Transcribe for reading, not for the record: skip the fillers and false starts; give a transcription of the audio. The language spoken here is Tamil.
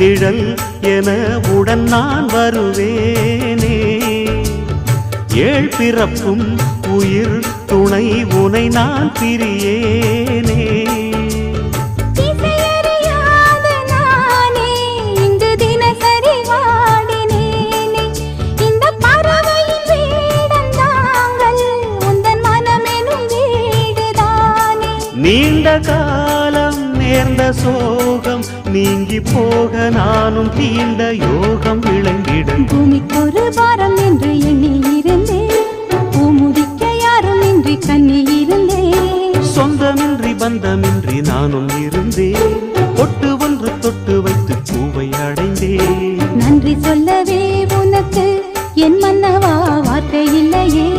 நிழல் என உடன் நான் வருவேனே. ஏழ் பிறப்பும் உயிர் துணை உனை நான் பிரியேனே. நீண்ட காலம் நேர்ந்த சோகம் நீங்கி போக நானும் தீண்ட யோகம் விளங்கிடும். பூமிக்கொரு பாரம் என்று எண்ணி இருந்தேன், பூமுடிக்க யாரும் இன்றி கண்ணி இருந்தேன். சொந்தமின்றி பந்தமின்றி நானும் இருந்தேன், பொட்டு ஒன்று தொட்டு வைத்து பூவை அடைந்தேன். நன்றி சொல்லவே உனக்கு என் மன்னவா வார்த்தை இல்லையே.